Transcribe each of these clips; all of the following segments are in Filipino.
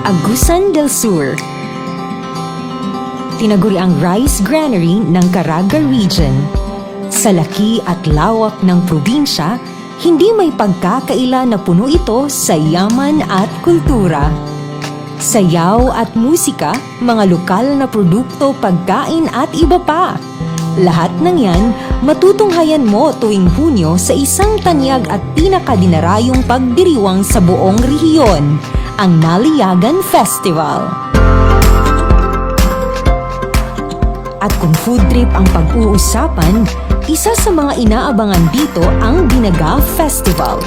Agusan del Sur. Tinaguri ang rice granary ng Caraga Region. Sa laki at lawak ng probinsya, hindi may pagkakaila na puno ito sa yaman at kultura. Sayaw at musika, mga lokal na produkto, pagkain at iba pa. Lahat ng yan, matutunghayan mo tuwing Hunyo sa isang tanyag at pinakadinarayong pagdiriwang sa buong rehiyon, ang Naliyagan Festival. At kung food trip ang pag-uusapan, isa sa mga inaabangan dito ang Binaga Festival,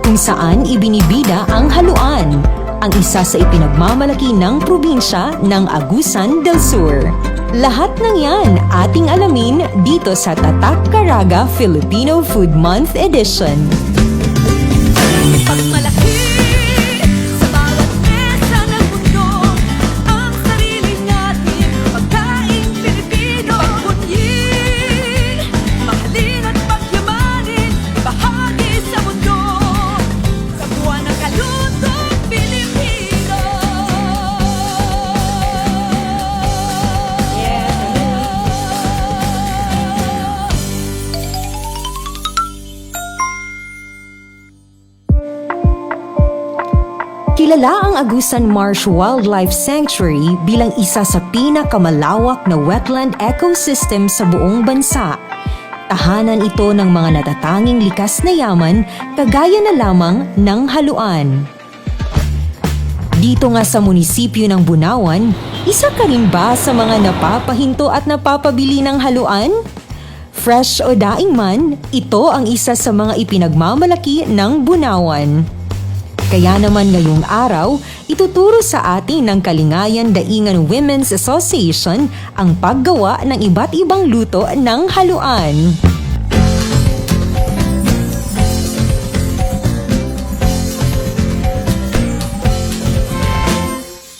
kung saan ibinibida ang haluan, ang isa sa ipinagmamalaki ng probinsya ng Agusan del Sur. Lahat ng yan ating alamin dito sa Tatak Caraga Filipino Food Month Edition. Pagmalaki sa bawat mesa ng mundo, ang sarili natin, pagkaing Pilipino. Pagpunyin, mahalin at pagyamanin, bahagi sa mundo, sa buwan ng kalutong Pilipino. Kilala ang Agusan Marsh Wildlife Sanctuary bilang isa sa pinakamalawak na wetland ecosystem sa buong bansa. Tahanan ito ng mga natatanging likas na yaman, kagaya na lamang ng haluan. Dito nga sa munisipyo ng Bunawan, isa ka rin ba sa mga napapahinto at napapabili ng haluan? Fresh o daing man, ito ang isa sa mga ipinagmamalaki ng Bunawan. Kaya naman ngayong araw, ituturo sa atin ng Kalingayan Daingan Women's Association ang paggawa ng iba't ibang luto ng haluan.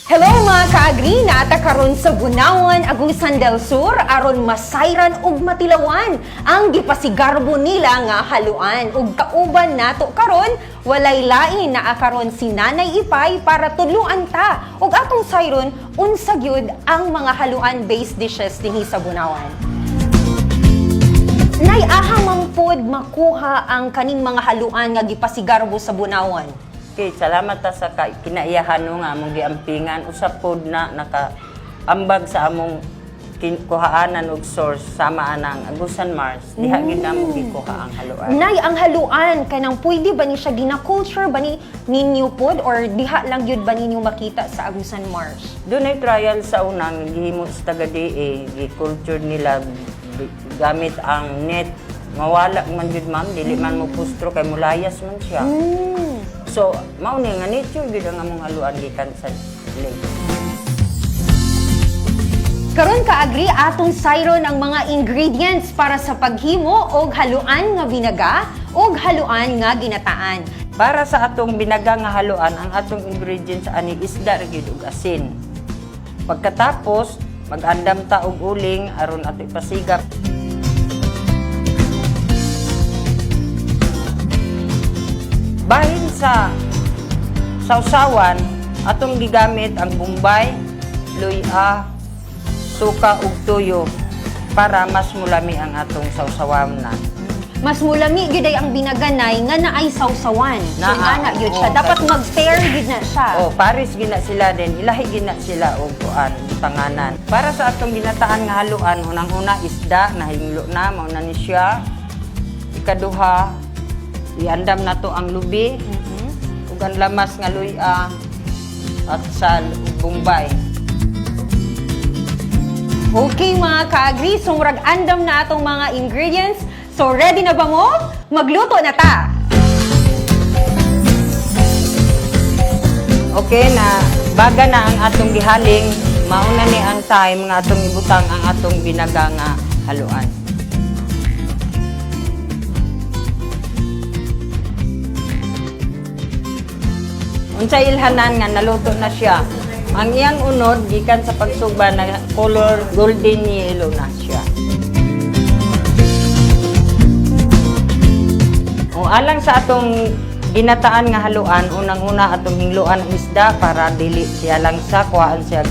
Hello mga kaagri, naata karon sa Bunawan, Agusan del Sur, aron masayran ug matilawan ang gipasigarbo nila nga haluan. Ug kauban nato karon, walay lain na karon si Nanay Ipay para tudluan ta ug atong sayron unsa gyud ang mga haluan-based dishes dinhi sa Bunawan. Nay, aha man pod makuha ang kaning mga haluan nga gipasigarbo sa Bunawan. Okay, salamat ta sa kinaiyahan no nga among giampingan usap pod na nakaambag sa among kuhaanan og source sama anang Agusan Mars diha gid namo gikuha ang haluan. Nay, ang haluan kanang pwede ba ni siya gina-culture ba ni ninyo pod or diha lang gyud ba ninyo makita sa Agusan Mars? Dunay trial sa unang gihimo sa taga-DA, gi-culture nila gamit ang net. Mawala man jud ma'am, dili man mo pustro kay mulayas man siya. So, mao ni nga nature gyud ang among haluan gikan sa lake. Karon kaagri atong sayron ang mga ingredients para sa paghimo og haluan nga binaga og haluan nga ginataan. Para sa atong binaga nga haluan, ang atong ingredients ani isda ra gyud ug asin. Pagkatapos, mag-andam ta og uling aron ato ipasigap. Bahin sa sausawan, atong gigamit ang bumbay, luya, suka ug tuyo para mas mulami ang atong sausawanan. Mas mulami gyud ay ang binaganay nga naay sawsawan. So ana gyud siya, oo, dapat mag-pair gyud na siya. Oh, pares gina sila din, ilahi gina sila og kuan tanganan. Para sa atong ginataan nga haluan, unang-una isda nahinglo na mao na ni siya. Ikaduha, iandam na to ang lubi, ug ang lamas nga luya at sa bumbay. Okay mga kaagri, so murag andam na atong mga ingredients. So ready na ba mo? Magluto na ta! Okay na, baga na ang atong gihaling, mauna ni ang time nga atong ibutang ang atong binaga nga haluan. Unsay ilhanan nga naluto na siya. Ang iyang unod gikan sa pagsugba na color golden yellow na siya. O alang sa atong ginataan nga haluan, unang-una atong hingluan ang isda para dili siya lang sa kuhaan siya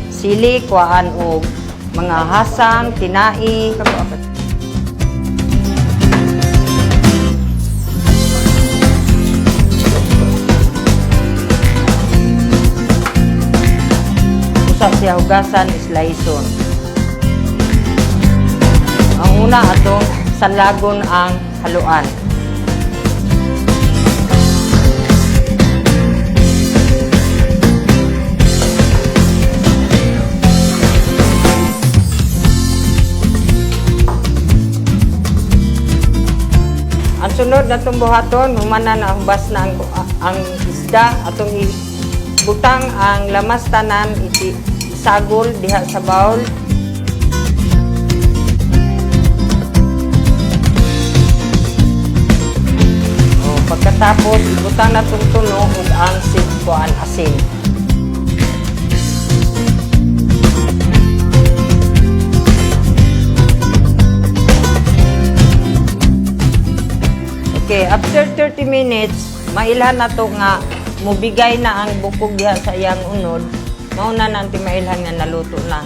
sili, kuhaan og mga hasang, tinai. Usa siya hugasan, islayson. Ang una atong sanlagon ang haluan. Ang sunod na itong buhaton, humana na hubas na ang isda, atong butang ang lamas tanan, isagol diha sa bowl. O, pagkatapos, ibutang na itong tunog ug ang sitkuan asin. Okay, after 30 minutes, mailhan na to nga mubigay na ang bukog diha sa iyang unod. Mauna na ang mailhan nga naluto na.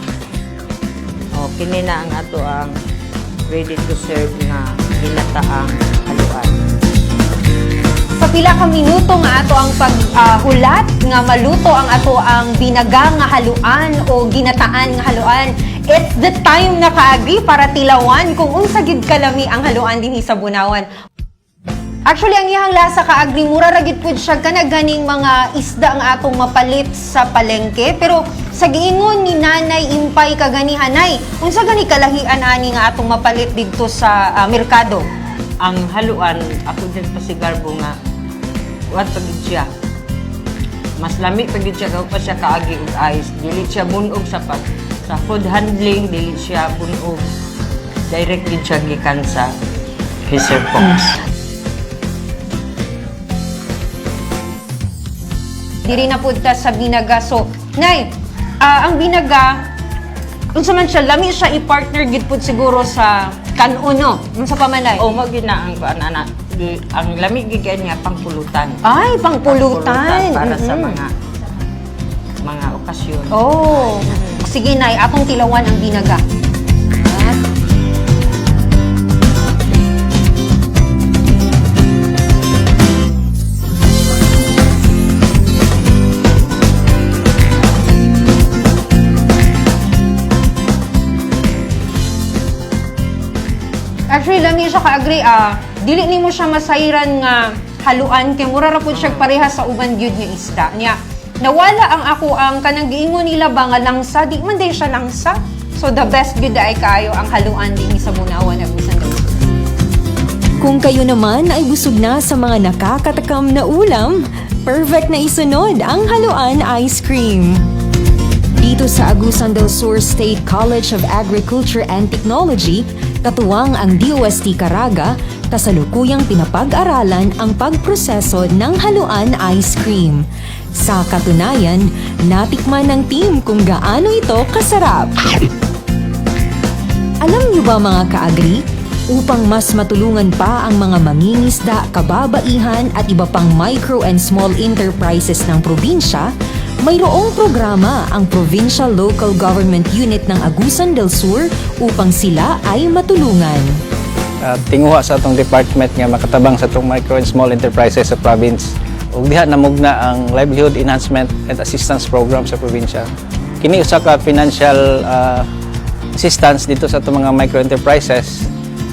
O, kini na ang ato ang ready to serve nga ginataang haluan. Sa pila ka minuto nga ato ang paghulat nga maluto ang ato ang binaga nga haluan o ginataan nga haluan. It's the time na kaagi para tilawan kung unsa gid kalami ang haluan dinhi sa Bunawan. Actually, ang iyang lasa kaagri, mura ragit po siya kanaganing mga isda nga atong mapalit sa palengke. Pero sa giingon ni Nanay Impay kaganihanay, unsa gani kalahian ani nga atong mapalit didto sa merkado? Ang haluan, ako din pa si Garbo nga, what pagid siya. Mas lami pagid siya, pa siya kaagi ug ice. Dili siya bunog sa food handling, dili siya bunog. Direct gid siya gikan sa freezer box. Diri na po ta sa binaga. So, Nay, ang binaga, unsa man siya, lami siya i-partner gid pud siguro sa kanuno, sa pamalay. O magina ang kuanana. Ang lami gid niya pangpulutan. Ay, pangpulutan. Para sa Mm-mm. mga okasyon. Oh. Sige, Nay, atong tilawan ang binaga. At, actually, lami siya kaagri, dili nimo siya masayran nga haluan kay mura ra pud siya pareha sa uban gyud nga isda niya. Nawala ang ako ang kanang giingon nila ba nga langsa, di man din siya langsa. So the best gyud ay kaayo ang haluan dinhi sa Bunawan ug bisan daw. Kung kayo naman ay busog na sa mga nakakatakam na ulam, perfect na isunod ang haluan ice cream. Dito sa Agusan del Sur State College of Agriculture and Technology, katuwang ang DOST Caraga, kasalukuyang pinapag-aralan ang pagproseso ng haluan ice cream. Sa katunayan, natikman ng team kung gaano ito kasarap. Alam niyo ba mga kaagri, upang mas matulungan pa ang mga mangingisda, kababaihan at iba pang micro and small enterprises ng probinsya, mayroong programa ang Provincial Local Government Unit ng Agusan del Sur upang sila ay matulungan. Tinguha sa atong department nga makatabang sa atong micro and small enterprises sa province. Ug diha namugna ang livelihood enhancement and assistance program sa probinsya. Kini usa ka financial assistance dito sa atong mga micro enterprises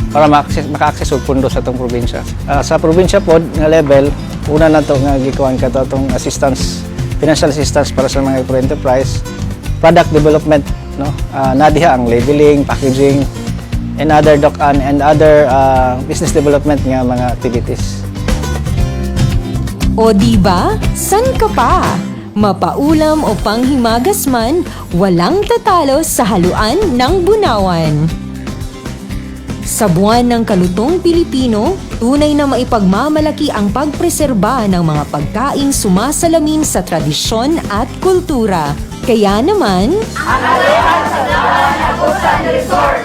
para maka-access og pundo sa atong probinsya. Sa probinsya pod nga level, una na to nga gikuhan ka atong assistance, financial assistance para sa mga micro enterprise, product development, no? Na diha ang labeling, packaging, and other business development nga mga activities. O diba, san ka pa? Mapaulam o panghimagas man, walang tatalo sa haluan ng Bunawan. Sa buwan ng kalutong Pilipino, tunay na maipagmamalaki ang pagpreserba ng mga pagkaing sumasalamin sa tradisyon at kultura. Kaya naman, Ang Haluan sa Bunawan Agusan Resort,